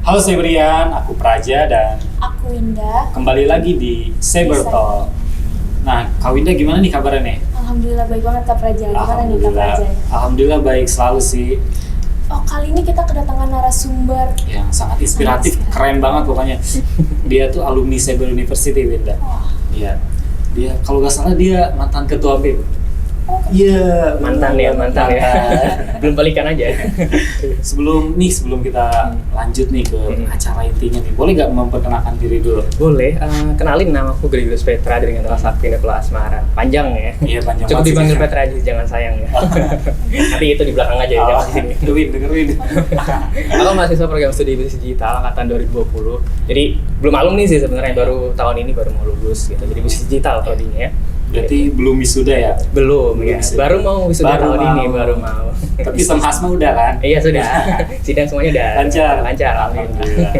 Halo Cybrian, aku Praja dan Aku Winda. kembali lagi di Cyber Talk. Nah, Kak Winda gimana nih kabarnya nih? Alhamdulillah baik banget Kak Praja. Gimana nih Kak Praja? Alhamdulillah baik selalu sih. Oh, kali ini kita kedatangan narasumber Yang sangat inspiratif, Sangat inspiratif. keren banget pokoknya. Dia tuh alumni Cyber University, Winda. Wah. Iya. Dia kalau nggak salah dia mantan ketua BEM. Oh, Iya, mantan ya. Belum balikan aja. Sebelum kita lanjut nih ke acara intinya nih, boleh nggak memperkenalkan diri dulu? Boleh, kenalin nama aku Gregorius Petra dari Kantor Sakti Pulau Asmara. Panjang ya. Iya, panjang Cukup banget sih. dipanggil Petra aja, jangan sayang ya. Nanti itu di belakang aja ya, jangan di sini. Dengerin. Aku mahasiswa program studi bisnis digital angkatan 2020. Jadi belum alumni sih sebenarnya, baru tahun ini baru mau lulus gitu. Jadi bisnis digital prodinya ya. Berarti belum wisuda ya? Belum ya. wisuda. Baru mau wisuda tahun ini, baru mau. Tapi Semhasma udah kan? Iya sudah. Sidang semuanya udah lancar. Alhamdulillah.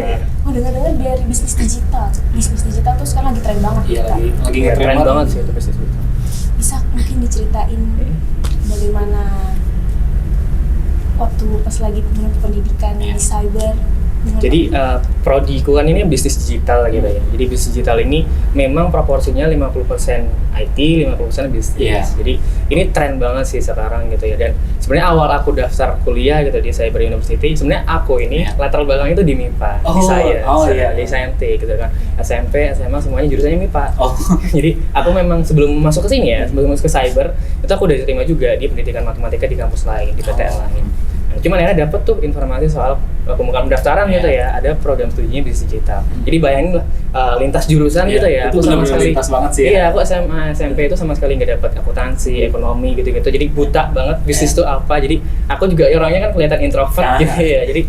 oh dengar-dengar dari bisnis digital. Bisnis digital tuh sekarang lagi tren banget. Iya, Kak. lagi Iya, ngetren keren banget sih itu bisnis digital. Bisa mungkin diceritain bagaimana waktu pas lagi menempuh pendidikan di cyber. Gimana? Jadi prodiku kan ini bisnis digital gitu ya. Jadi bisnis digital ini memang proporsinya 50% IT, 50% bisnis. Iya. Jadi ini tren banget sih sekarang gitu ya. Dan sebenarnya awal aku daftar kuliah gitu di Cyber University, sebenarnya aku ini latar belakang itu di MIPA, di iya. di SMT gitu kan. SMP, SMA semuanya jurusannya MIPA. Oh. Jadi aku memang sebelum masuk ke sini ya, sebelum masuk ke cyber, itu aku udah diterima juga di pendidikan matematika di kampus lain, di PTN lain. Nah, cuman akhirnya dapet tuh informasi soal pembukaan pendaftaran gitu ya, ada program studinya bisnis digital. Jadi bayangin lah lintas jurusan gitu ya. Itu benar-benar lintas banget sih. Iya, aku SMA, SMP itu sama sekali nggak dapat akuntansi, ekonomi gitu-gitu. Jadi buta banget bisnis itu apa. Jadi aku juga orangnya kan kelihatan introvert gitu ya. Jadi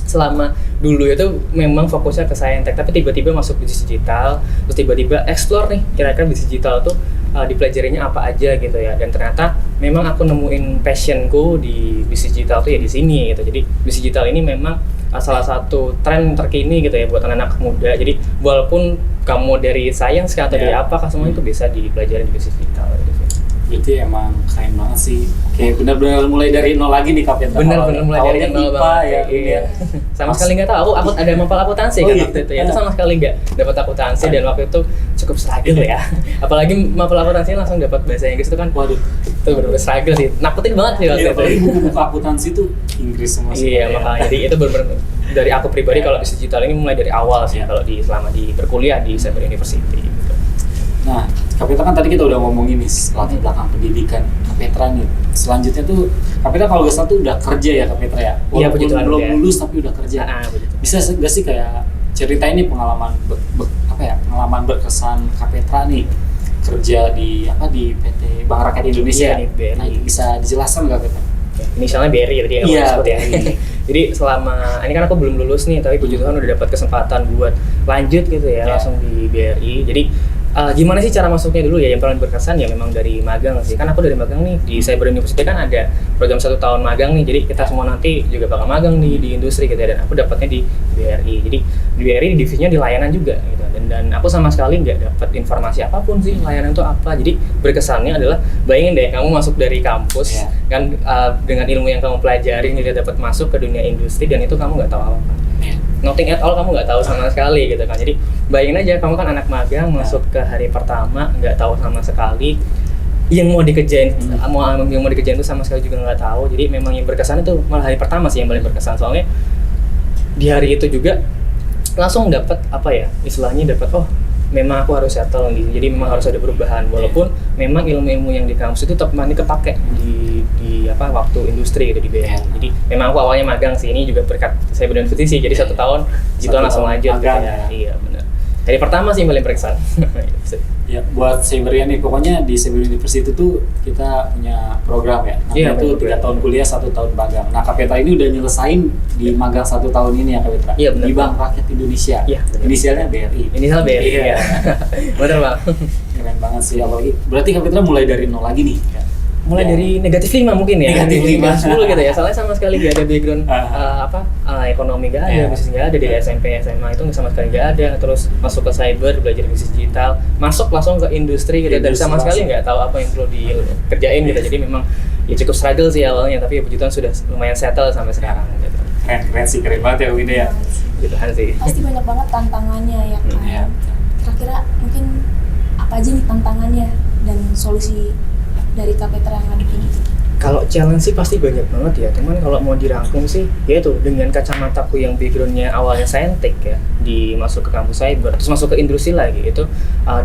selama dulu itu memang fokusnya ke Saintek, tapi tiba-tiba masuk bisnis digital, terus tiba-tiba explore nih kira-kira bisnis digital tuh dipelajarinya apa aja gitu ya. Dan ternyata memang aku nemuin passionku di bisnis digital tuh ya di sini gitu. Jadi bisnis digital ini memang salah satu tren terkini gitu ya buat anak-anak muda. Jadi walaupun kamu dari sains atau dari apakah semua itu bisa dipelajari di bisnis digital gitu. Berarti emang keren banget sih. Oke, benar-benar mulai dari nol lagi nih Kak Petra. Bener-bener mulai dari nol banget ya. iya. Sama sekali nggak tahu. Aku ada mapel akuntansi kan waktu itu ya. Itu sama sekali nggak dapat akuntansi dan waktu itu cukup struggle ya. Apalagi mapel akuntansi langsung dapat bahasa Inggris itu kan. Waduh, itu benar-benar struggle sih. Nakutin banget sih waktu iya, itu. apalagi buku-buku akuntansi itu Inggris semua. Iya, makanya jadi itu benar-benar dari aku pribadi kalau bisnis digital ini mulai dari awal sih kalau selama di berkuliah di Cyber University gitu. Nah, Kak Petra kan tadi kita udah ngomongin nih latar belakang pendidikan Kak Petra nih. Selanjutnya tuh Kak Petra kalau nggak salah tuh udah kerja ya Kak Petra ya? Iya, puji Tuhan, belum ya. lulus tapi udah kerja. Begitu. Bisa nggak sih kayak ceritain nih pengalaman pengalaman berkesan Kak Petra nih kerja di PT Bank Rakyat Indonesia. Iya, nih, BRI. Nah, bisa dijelaskan nggak Petra? Inisialnya Berry tadi yang Iya, disebut ya. BRI. Jadi selama ini kan aku belum lulus nih, tapi puji Tuhan udah dapat kesempatan buat lanjut gitu ya, langsung di BRI. Jadi gimana sih cara masuknya dulu ya? Yang paling berkesan ya memang dari magang sih. Kan aku dari magang nih di Cyber University kan ada program 1 tahun magang nih. Jadi kita semua nanti juga bakal magang di industri gitu ya. Dan aku dapatnya di BRI. Jadi di BRI divisinya di layanan juga gitu. Dan aku sama sekali nggak dapat informasi apapun sih layanan itu apa. Jadi berkesannya adalah bayangin deh kamu masuk dari kampus kan dengan ilmu yang kamu pelajari tidak dapat masuk ke dunia industri dan itu kamu nggak tahu apa-apa. Nothing at all, kamu nggak tahu sama sekali gitu kan. Jadi bayangin aja kamu kan anak magang masuk ke hari pertama nggak tahu sama sekali yang mau dikerjain yang mau dikerjain itu sama sekali juga nggak tahu. Jadi memang yang berkesan itu malah hari pertama sih yang paling berkesan, soalnya di hari itu juga langsung dapat apa ya istilahnya dapat memang aku harus settle nih. Jadi memang harus ada perubahan walaupun memang ilmu-ilmu yang di kampus itu tetap masih kepake di waktu industri gitu di BRI. Jadi memang aku awalnya magang sih, ini juga berkat saya University sih. Jadi 1 tahun gitu langsung lanjut gitu ya. Iya benar. Hari pertama sih yang paling berkesan. Ya, buat Cybrian nih, pokoknya di Cyber University tuh kita punya program ya. Namanya itu 3 tahun kuliah, 1 tahun magang. Nah, Kak Petra ini udah nyelesain di magang 1 tahun ini ya Kak Petra? Iya, benar. Di Bank Rakyat Indonesia. Iya, benar. Inisialnya BRI. Inisial BRI. Iya. Benar, Bang. Keren banget sih, apalagi. Berarti Kak Petra mulai dari nol lagi nih. Mulai dari -5 mungkin ya. -5. 10 gitu ya. Soalnya sama sekali gak ada background ekonomi gak ada, bisnis gak ada, dari SMP, SMA itu sama sekali gak ada. Terus masuk ke cyber, belajar bisnis digital, masuk langsung ke industri gitu dan sama sekali gak tahu apa yang perlu dikerjain gitu. Jadi memang ya cukup struggle sih awalnya, tapi ya puji Tuhan sudah lumayan settle sampai sekarang gitu. Keren sih, keren banget ya Winda ya. gitu kan sih. Pasti banyak banget tantangannya ya kan. Iya. Kira-kira mungkin apa aja nih tantangannya dan solusi dari Kapetra yang ngadepin itu? Kalau challenge sih pasti banyak banget ya, cuman kalau mau dirangkum sih, yaitu dengan kacamataku yang backgroundnya awalnya saintek ya, masuk ke kampus cyber, terus masuk ke industri lagi, itu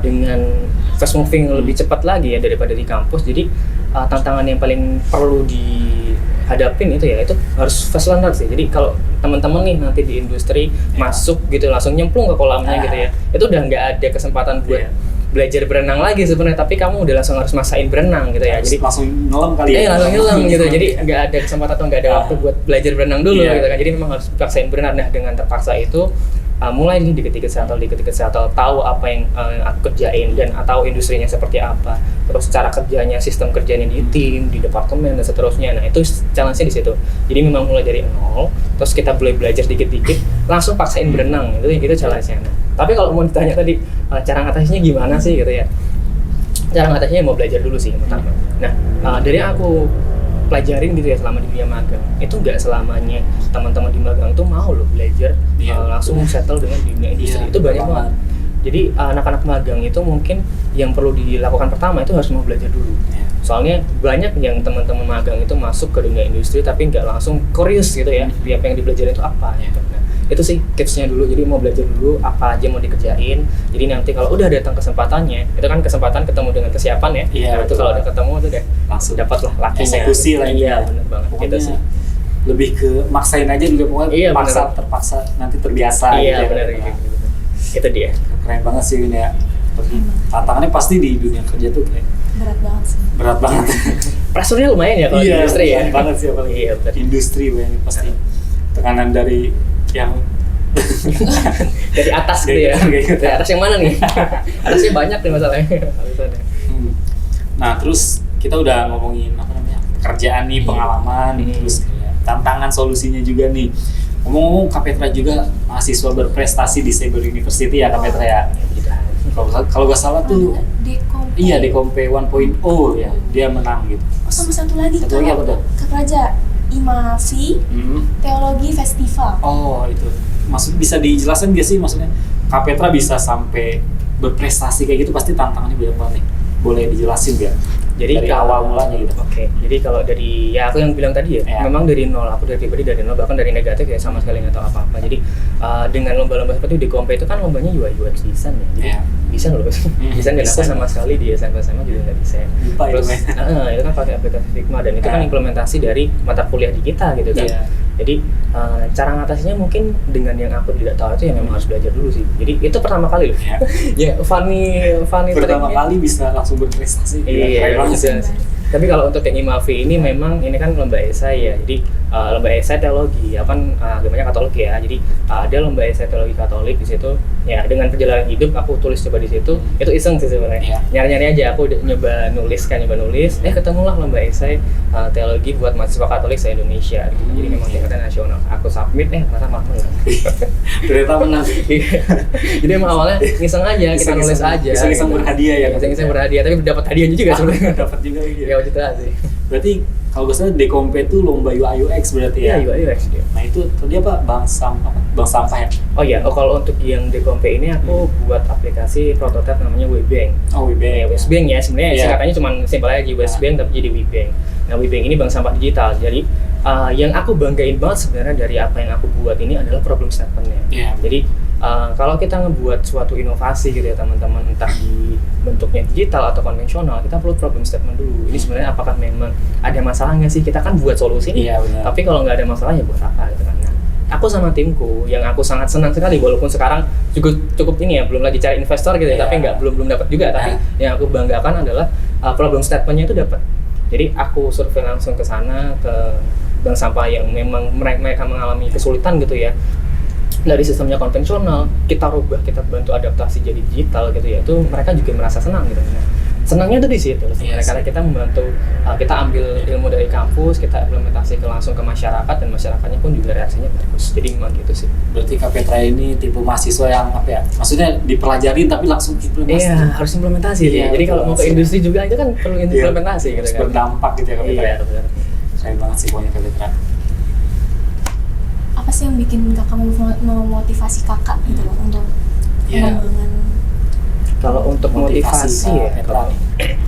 dengan fast moving lebih cepat lagi ya daripada di kampus, jadi tantangan yang paling perlu dihadapin itu ya, itu harus fast learner sih. Jadi kalau teman-teman nih nanti di industri masuk gitu langsung nyemplung ke kolamnya gitu ya, itu udah nggak ada kesempatan buat belajar berenang lagi sebenarnya, tapi kamu udah langsung harus masain berenang gitu ya. Jadi langsung nyelam kali ya. langsung nyelam gitu. Jadi nggak ada kesempatan atau nggak ada waktu buat belajar berenang dulu gitu kan. Jadi memang harus paksain berenang. Nah, dengan terpaksa itu mulai nih dikit-dikit settle, tahu apa yang aku kerjain dan atau industrinya seperti apa. Terus cara kerjanya, sistem kerjanya di tim, di departemen dan seterusnya. Nah, itu challenge-nya di situ. Jadi memang mulai dari nol, terus kita boleh belajar dikit-dikit, langsung paksain berenang. Itu challenge-nya. Nah, tapi kalau mau ditanya tadi cara ngatasinya gimana sih gitu ya, cara ngatasinya mau belajar dulu sih yang pertama. Nah, dari aku pelajarin gitu ya selama di dunia magang, itu nggak selamanya teman-teman di magang itu mau loh belajar langsung settle dengan di dunia industri. Itu banyak banget. Jadi anak-anak magang itu mungkin yang perlu dilakukan pertama itu harus mau belajar dulu. Soalnya banyak yang teman-teman magang itu masuk ke dunia industri tapi nggak langsung curious gitu ya, apa yang dipelajarin itu apa gitu. Nah, itu sih tipsnya dulu. Jadi mau belajar dulu apa aja mau dikerjain. Jadi nanti kalau udah datang kesempatannya, itu kan kesempatan ketemu dengan kesiapan ya. Nah, itu kalau udah ketemu itu deh langsung dapatlah lakinya. Eksekusi lah. Iya, benar banget. Pokoknya gitu sih. lebih ke maksain aja dulu pokoknya, terpaksa nanti terbiasa iya, gitu. Benar gitu. Itu dia. Keren banget sih ini ya. Tantangannya pasti di dunia kerja tuh kayak berat banget sih. Berat banget. Pressure-nya lumayan ya kalau di industri ya. Berat banget sih apalagi. Iya, benar. Industri banget pasti. Tekanan dari yang dari atas gitu ya. Dari atas yang mana nih? Atasnya banyak nih masalahnya. Nah, terus kita udah ngomongin apa namanya? Pekerjaan nih, pengalaman, terus kayak tantangan solusinya juga nih. Ngomong-ngomong, Kapetra juga mahasiswa berprestasi di Cyber University ya, Kapetra ya. Kalau nggak salah tuh, iya Dekompe 1.0 ya, dia menang gitu. Sama satu lagi apa tuh? Kak Raja, IMAFI, Teologi Festival. Oh itu, maksud bisa dijelaskan nggak sih maksudnya Kapetra bisa sampai berprestasi kayak gitu pasti tantangannya banyak banget nih. Boleh dijelasin nggak? Jadi dari awal mulanya gitu. Oke. Jadi kalau dari aku yang bilang tadi ya, memang dari nol. Aku dari pribadi dari nol, bahkan dari negatif ya sama sekali nggak tahu apa-apa. Jadi dengan lomba-lomba seperti di Kompe itu kan lombanya UI design ya. Jadi desain loh, desain dan aku sama sekali di SMA juga nggak desain. Terus itu kan pakai aplikasi Figma dan itu kan implementasi dari mata kuliah di kita gitu kan. Jadi cara ngatasinya mungkin dengan yang aku tidak tahu itu ya memang harus belajar dulu sih. Jadi itu pertama kali loh. Ya funny pertama kali bisa langsung berprestasi. Iya. Tapi kalau untuk yang IMAFI ini memang ini kan lomba esai ya. Jadi lomba esai teologi, ya kan agamanya Katolik ya. Jadi ada lomba esai teologi Katolik di situ. Ya dengan perjalanan hidup aku tulis coba di situ. Itu iseng sih sebenarnya. Nyari-nyari aja aku nyoba nulis. Ketemulah lomba esai teologi buat mahasiswa Katolik se-Indonesia gitu. Jadi memang tingkatnya nasional. Aku submit ternyata malah menang. Ternyata menang. Jadi emang awalnya ngiseng aja, kita nulis aja. Iseng berhadiah ya. Iseng berhadiah, tapi dapat hadiahnya juga sebenarnya. Dapat juga ya. Gitu aja. Berarti kalau gue salah Dekompe itu lomba UI UX berarti ya? Iya, UI UX dia. Nah itu tadi apa? Bank sampah ya? Oh iya, kalau untuk yang Dekompe ini aku buat aplikasi prototipe namanya WeBank. Oh WeBank. Ya, WeBank ya sebenarnya singkatannya cuma simpel aja WeBank tapi jadi WeBank. Nah WeBank ini bank sampah digital. Jadi yang aku banggain banget sebenarnya dari apa yang aku buat ini adalah problem statement-nya. Jadi kalau kita ngebuat suatu inovasi gitu ya teman-teman, entah di bentuknya digital atau konvensional, kita perlu problem statement dulu. Ini sebenarnya apakah memang ada masalah nggak sih? Kita kan buat solusi nih, tapi kalau nggak ada masalah ya buat apa gitu kan. Nah, aku sama timku yang aku sangat senang sekali, walaupun sekarang juga cukup ini ya, belum lagi cari investor gitu ya, tapi belum dapat juga. Tapi yang aku banggakan adalah problem statement-nya itu dapat. Jadi aku survei langsung ke sana, ke bank sampah yang memang mereka mengalami kesulitan gitu ya. Dari sistemnya konvensional, kita rubah, kita bantu adaptasi jadi digital gitu ya, itu mereka juga merasa senang gitu. Nah, senangnya tuh di situ sebenarnya, karena kita membantu, kita ambil ilmu dari kampus, kita implementasi langsung ke masyarakat dan masyarakatnya pun juga reaksinya bagus. Jadi memang gitu sih. Berarti Kapetra ini tipe mahasiswa yang apa ya? Maksudnya dipelajarin tapi langsung implementasi. Iya, harus implementasi. Jadi kalau mau ke industri juga itu kan perlu implementasi gitu kan. Berdampak gitu ya Kapetra. Iya, benar. Keren banget sih pokoknya Kapetra. Apa apa sih yang bikin kakak memotivasi kakak gitu loh untuk Iya. pengembangan? Kalau untuk motivasi ya, Petra.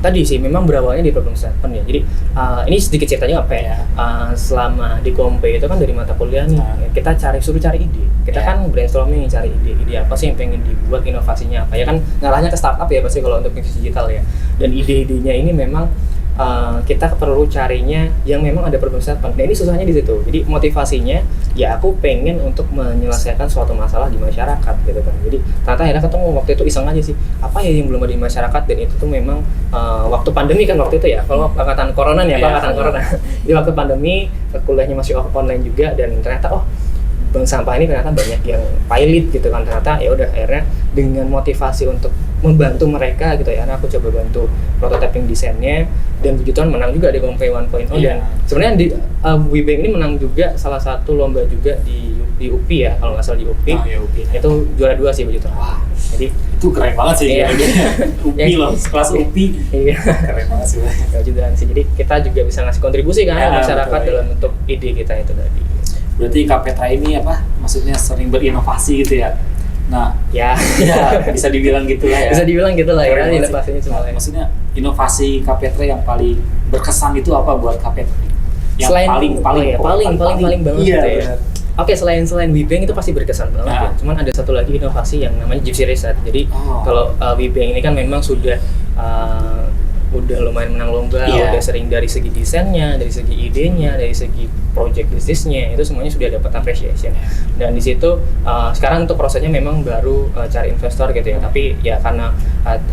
tadi sih memang berawalnya di problem statement ya. Jadi ini sedikit ceritanya apa ya? Selama di Kompe itu kan dari mata kuliah nih, kita suruh cari ide. Kita kan brainstorming cari ide apa sih yang pengen dibuat, inovasinya apa. Ya kan ngarahnya ke startup ya pasti kalau untuk bisnis digital ya. Dan ide-idenya ini memang kita perlu carinya yang memang ada problem statement. Nah ini susahnya di situ. Jadi motivasinya ya aku pengen untuk menyelesaikan suatu masalah di masyarakat gitu kan. Jadi ternyata akhirnya ketemu waktu itu iseng aja sih. Apa ya yang belum ada di masyarakat, dan itu tuh memang waktu pandemi kan waktu itu ya. Kalau angkatan corona nih, angkatan corona. Di waktu pandemi kuliahnya masih online juga, dan ternyata bank sampah ini ternyata banyak yang pilot gitu kan. Ternyata ya udah akhirnya dengan motivasi untuk membantu mereka gitu ya, karena aku coba bantu prototyping desainnya, dan puji Tuhan menang juga di Kompe 1.0. Dan sebenarnya di WeBank ini menang juga salah satu lomba juga di UPI ya, kalau nggak salah di UPI. Itu juara 2 sih puji Tuhan. Wah, jadi itu keren banget sih. Iya. UPI loh, kelas UPI. Iya. Keren banget sih. Puji Tuhan sih. Jadi kita juga bisa ngasih kontribusi kan ke masyarakat betul, dalam bentuk ide kita itu tadi. Berarti Kak Petra ini maksudnya sering berinovasi gitu ya. Nah, ya bisa dibilang gitulah ya. Bisa dibilang gitulah ya, Keren banget inovasinya sih. semuanya. Maksudnya inovasi Kak Petra yang paling berkesan itu apa buat Kak Petra? Yang Selain paling banget iya, gitu ya. benar. Oke, selain WeBank itu pasti berkesan banget ya. Cuman ada satu lagi inovasi yang namanya Gypsy Reset. Jadi kalau WeBank ini kan memang sudah lumayan menang lomba, udah sering dari segi desainnya, dari segi idenya, dari segi project bisnisnya, itu semuanya sudah dapat appreciation. Dan di situ sekarang untuk prosesnya memang baru cari investor gitu ya. Tapi ya karena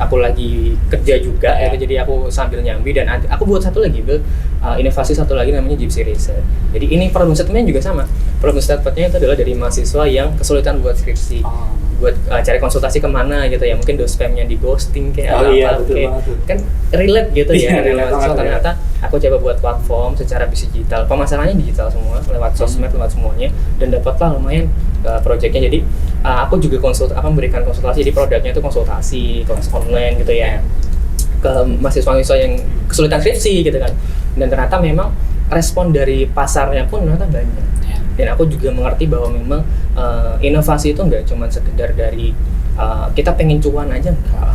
aku lagi kerja juga, gitu, jadi aku sambil nyambi, dan aku buat satu lagi inovasi satu lagi namanya Gypsy Reset. Jadi ini problem statement-nya juga sama. Problem statement-nya itu adalah dari mahasiswa yang kesulitan buat skripsi. Buat cari konsultasi kemana gitu ya, mungkin dospemnya di ghosting kayak kan relate gitu ya. So ternyata aku coba buat platform secara digital, pemasarannya digital semua lewat sosmed, lewat semuanya, dan dapatlah lumayan projectnya. Jadi aku juga memberikan konsultasi, jadi produknya itu konsultasi kelas online gitu ya ke mahasiswa-mahasiswa yang kesulitan skripsi gitu kan. Dan ternyata memang respon dari pasarnya pun ternyata banyak. Dan aku juga mengerti bahwa memang inovasi itu nggak cuma sekedar dari kita pengen cuan aja, enggak.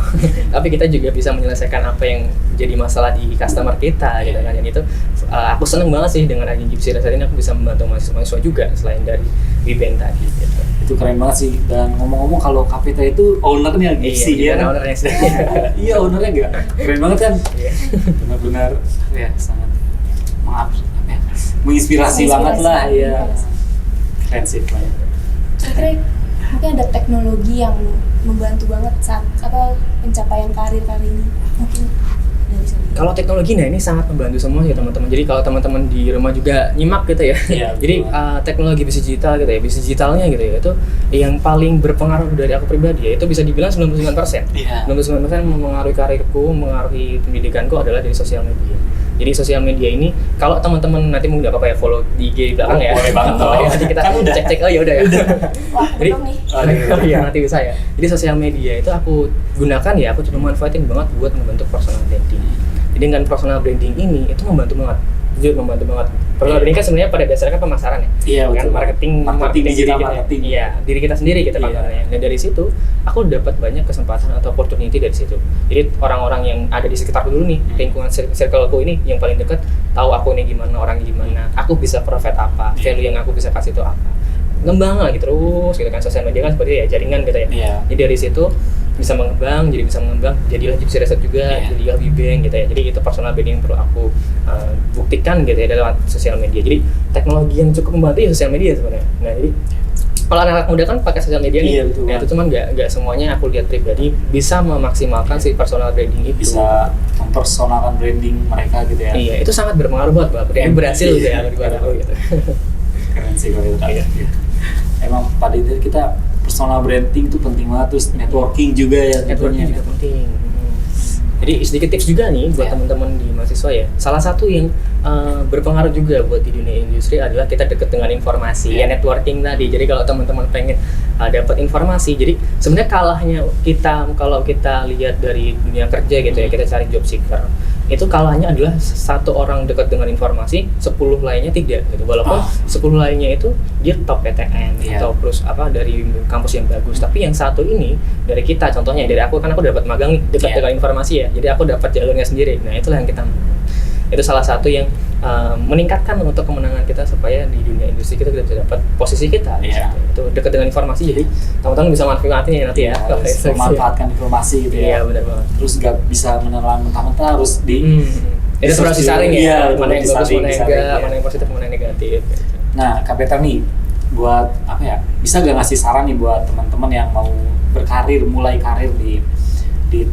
Tapi kita juga bisa menyelesaikan apa yang jadi masalah di customer kita gitu kan. Dan itu aku seneng banget sih dengan adanya Gypsy Reset ini, aku bisa membantu mahasiswa juga selain dari WeBank tadi gitu. Itu keren banget sih. Dan ngomong-ngomong, kalau Kak Petra itu ownernya Gypsy ya. Ownernya sih. Iya, ownernya enggak. Keren banget kan? Benar-benar ya sangat menginspirasi banget lah ya. Keren sih. Kira-kira mungkin ada teknologi yang membantu banget saat pencapaian karir kali ini, mungkin dari sini. Kalau teknologi, nah ini sangat membantu semua ya teman-teman. Jadi kalau teman-teman di rumah juga nyimak gitu ya. Jadi teknologi bisnis digital gitu ya, bisnis digitalnya gitu ya, itu yang paling berpengaruh dari aku pribadi ya, itu bisa dibilang 99%. 99% mempengaruhi karirku, mempengaruhi pendidikanku adalah dari sosial media. Jadi sosial media ini, kalau teman-teman nanti mungkin nggak apa-apa ya follow di IG di belakang ya. Boleh banget dong. Nanti kita cek-cek, ya udah ya. Wah, Jadi nih. ya nanti bisa ya. Jadi sosial media itu aku gunakan ya, aku coba manfaatin banget buat membentuk personal branding. Jadi dengan personal branding ini itu membantu banget. Jujur membantu banget. Personal branding kan sebenarnya pada dasarnya kan pemasaran ya. Iya, kan marketing digital diri marketing. Iya, diri kita sendiri kita pangkalnya. Dan dari situ aku dapat banyak kesempatan atau opportunity dari situ. Jadi orang-orang yang ada di sekitarku dulu nih, lingkungan circleku ini yang paling dekat, tahu aku ini gimana, orangnya gimana, aku bisa provide apa, value yang aku bisa kasih itu apa. Ngembang lagi terus gitu kan, sosial media kan seperti ya jaringan gitu ya. Jadi dari situ bisa mengembang, jadilah Gypsy Reset juga, jadilah WeBank gitu ya. Jadi itu personal branding yang perlu aku buktikan gitu ya lewat sosial media. Jadi teknologi yang cukup membantu ya sosial media sebenarnya. Nah jadi kalau anak-anak muda kan pakai sosial media nih, nah itu cuman nggak semuanya aku lihat pribadi bisa memaksimalkan si personal branding itu. Bisa mempersonalkan branding mereka gitu ya. Iya, itu sangat berpengaruh buat Bapak. Ini berhasil gitu ya di aku gitu. Keren sih kalau itu. Emang pada itu kita personal branding itu penting banget, terus networking juga ya. Networking juga penting. Jadi sedikit tips juga nih buat teman-teman di mahasiswa ya. Salah satu yang berpengaruh juga buat di dunia industri adalah kita dekat dengan informasi ya, networking tadi. Jadi kalau teman-teman pengen dapat informasi, jadi sebenarnya kalahnya kita kalau kita lihat dari dunia kerja gitu ya, kita cari job seeker. itu kalahnya adalah satu orang dekat dengan informasi, 10 lainnya tidak gitu. Walaupun 10 lainnya itu dia top PTN atau terus dari kampus yang bagus, tapi yang satu ini dari kita, contohnya dari aku, kan aku dapat magang nih dekat dengan informasi ya, jadi aku dapat jalurnya sendiri. Nah itulah yang kita itu salah satu yang meningkatkan untuk kemenangan kita supaya di dunia industri kita bisa dapat posisi kita. Itu dekat dengan informasi, jadi teman-teman bisa manfaatinnya nanti ya. Memanfaatkan informasi gitu ya. Iya benar banget. Terus nggak bisa menelan mentah-mentah, harus di itu harus disaring ya. Mana yang bagus, mana yang enggak, mana yang positif, mana yang negatif. Nah, Kak Peter nih, buat bisa nggak ngasih saran nih buat teman-teman yang mau berkarir, mulai karir di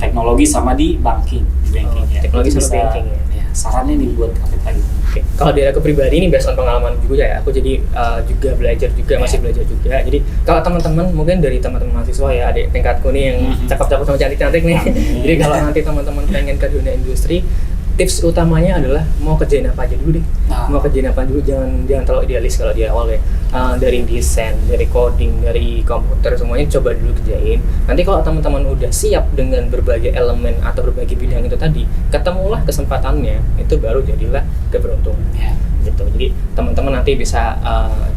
teknologi sama di banking ya. Teknologi sama banking ya. Sarannya nih buat Kak Peter gitu. Kalau dari aku pribadi ini based on pengalaman juga ya, aku jadi juga belajar juga, masih belajar juga. Jadi kalau teman-teman, mungkin dari teman-teman mahasiswa ya, adik tingkatku nih yang cakep-cakep sama cantik-cantik nih. Jadi kalau nanti teman-teman pengen ke dunia industri, tips utamanya adalah mau kerjain apa aja dulu deh. Mau kerjain apa dulu, jangan terlalu idealis kalau di awal ya. Dari desain, dari coding, dari komputer, semuanya coba dulu kerjain. Nanti kalau teman-teman udah siap dengan berbagai elemen atau berbagai bidang itu tadi, ketemulah kesempatannya, itu baru jadilah keberuntungan. Gitu. Jadi teman-teman nanti bisa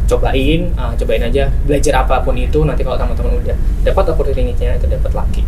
cobain aja, belajar apapun itu. Nanti kalau teman-teman udah dapat opportunity-nya, itu dapat lagi.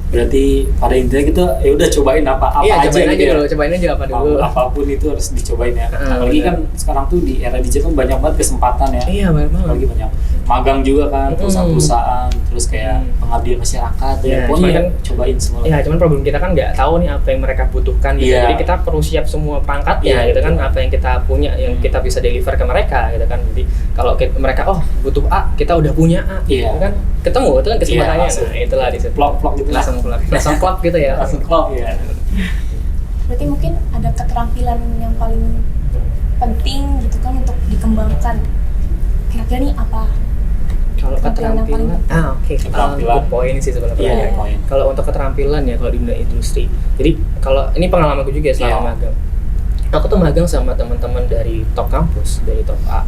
Berarti pada intinya kita udah cobain apa aja cobain gitu aja dulu, cobain aja apa dulu. Apapun itu harus dicobain ya. Apalagi kan sekarang tuh di era digital banyak banget kesempatan ya. Iya, banyak banget. Apalagi banyak magang juga kan, perusahaan-perusahaan, terus kayak pengabdian masyarakat ya. Pokoknya kan cobain semua. Iya, cuman problem kita kan nggak tahu nih apa yang mereka butuhkan gitu. Jadi kita perlu siap semua perangkatnya gitu kan, apa yang kita punya yang kita bisa deliver ke mereka gitu kan. Jadi kalau mereka butuh A, kita udah punya A gitu kan. Ketemu itu kan kesempatannya. Nah, itulah di situ. Plok gitu lah. Langsung klop gitu ya. Langsung klop ya. Berarti mungkin ada keterampilan yang paling penting gitu kan untuk dikembangkan. Kira-kira nih apa? Kalau keterampilan, good point sih sebenarnya. Kalau untuk keterampilan ya, kalau di dunia industri. Jadi kalau ini pengalamanku juga selama magang. Aku tuh magang sama teman-teman dari top kampus, dari top A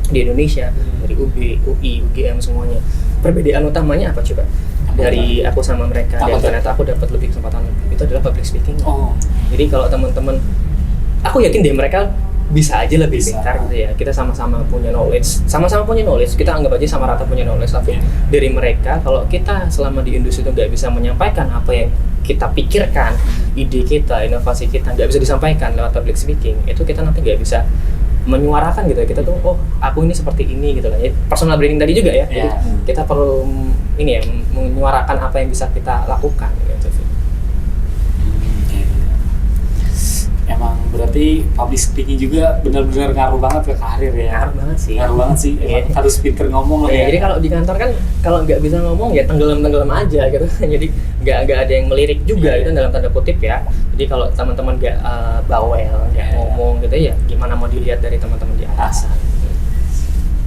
di Indonesia, dari UB, UI, UGM semuanya. Perbedaan utamanya apa coba? Dari aku sama mereka, dan ternyata aku dapat lebih kesempatan itu adalah public speaking. Jadi kalau teman-teman, aku yakin deh mereka bisa aja lebih pintar gitu ya. Kita sama-sama punya knowledge, kita anggap aja sama rata punya knowledge. Tapi dari mereka, kalau kita selama di industri itu nggak bisa menyampaikan apa yang kita pikirkan, ide kita, inovasi kita nggak bisa disampaikan lewat public speaking, itu kita nanti nggak bisa menyuarakan gitu ya. Kita tuh aku ini seperti ini gitu lah. Jadi personal branding tadi juga ya. Jadi kita perlu menyuarakan apa yang bisa kita lakukan gitu sih. Emang berarti public speaking juga benar-benar ngaruh banget ke karir ya. Ngaruh banget sih. Harus pinter ngomong lah ya. Jadi kalau di kantor kan kalau nggak bisa ngomong ya tenggelam aja gitu. Jadi nggak ada yang melirik juga itu dalam tanda kutip ya. Jadi kalau teman-teman nggak bawel, nggak ngomong gitu ya, gimana mau dilihat dari teman-teman di atas?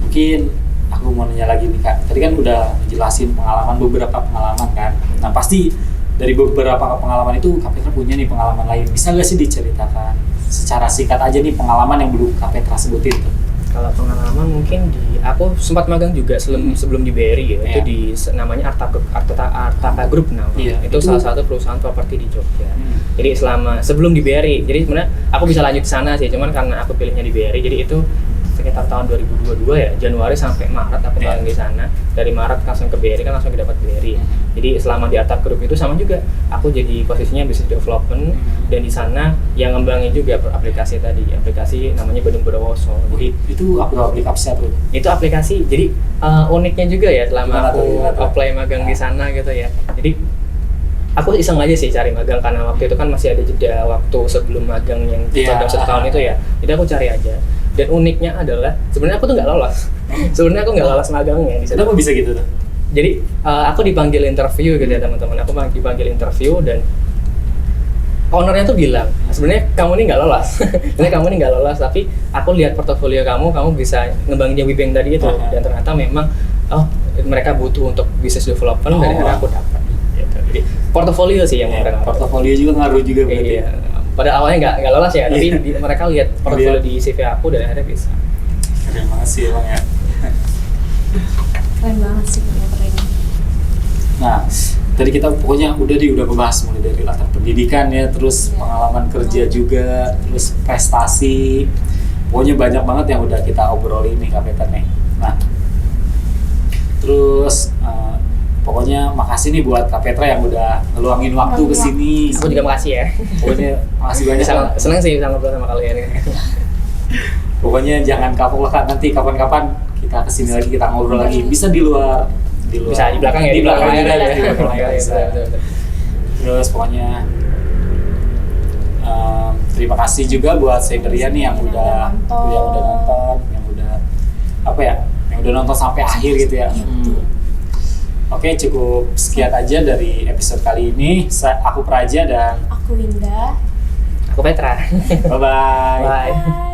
Mungkin aku mau nanya lagi nih Kak. Tadi kan udah menjelasin beberapa pengalaman kan. Nah pasti dari beberapa pengalaman itu Kak Petra punya nih pengalaman lain. Bisa nggak sih diceritakan secara singkat aja nih pengalaman yang belum Kak Petra sebutin tuh? Kalau pengalaman mungkin aku sempat magang juga sebelum di BRI ya. Itu di namanya Artaka Group namanya. Itu salah satu perusahaan properti di Jogja. Jadi sebelum di BRI, jadi sebenarnya aku bisa lanjut ke sana sih, cuman karena aku pilihnya di BRI, jadi itu sekitar tahun 2022 ya, Januari sampai Maret aku magang di sana. Dari Maret langsung ke BRI kan langsung dapat BRI. Jadi selama di Artaka Group itu sama juga, aku jadi posisinya business development dan di sana yang ngembangin juga aplikasi namanya Badung Bondowoso. Jadi itu aplikasi apa? Itu aplikasi. Jadi uniknya juga ya selama aku apply magang di sana gitu ya. Jadi aku iseng aja sih cari magang karena waktu itu kan masih ada jeda waktu sebelum magang yang dalam 1 tahun itu ya. Jadi aku cari aja. Dan uniknya adalah sebenarnya aku tuh nggak lolos. Sebenarnya aku nggak lolos magangnya di sana. Kenapa bisa gitu tuh? Jadi aku dipanggil interview gitu ya teman-teman. Aku dipanggil interview dan ownernya tuh bilang, sebenarnya kamu ini nggak lolos. Sebenarnya kamu ini nggak lolos, tapi aku lihat portofolio kamu bisa ngembangin WeBank tadi itu. Dan ternyata memang mereka butuh untuk business development dan akhirnya aku dapat. Gitu. Jadi portofolio sih yang mereka. Portofolio juga ngaruh juga berarti. Iya. Pada awalnya nggak lolos ya, tapi mereka lihat portofolio di CV aku dan akhirnya bisa. Keren banget sih emang ya. Keren banget sih keren. Nah, tadi kita pokoknya udah ngebahas mulai dari latar pendidikan ya, terus pengalaman kerja juga, terus prestasi. Pokoknya banyak banget yang udah kita obrolin nih Kak Peter nih. Nah, terus pokoknya makasih nih buat Kak Petra yang udah ngeluangin waktu ke sini. Aku juga makasih ya. Pokoknya makasih banyak. Senang sih sama ngobrol sama kalian. Pokoknya jangan kapok lah Kak, nanti kapan-kapan kita kesini lagi, kita ngobrol lagi. Bisa di luar. Bisa di belakang ya, di belakang layar juga, ya. di belakang layar bisa. Terus pokoknya terima kasih juga buat Saberia nih yang udah nonton, yang udah yang udah nonton sampai akhir gitu ya. Oke, cukup sekian aja dari episode kali ini. Aku Praja dan aku Winda. Aku Petra. Bye-bye. Bye. Bye.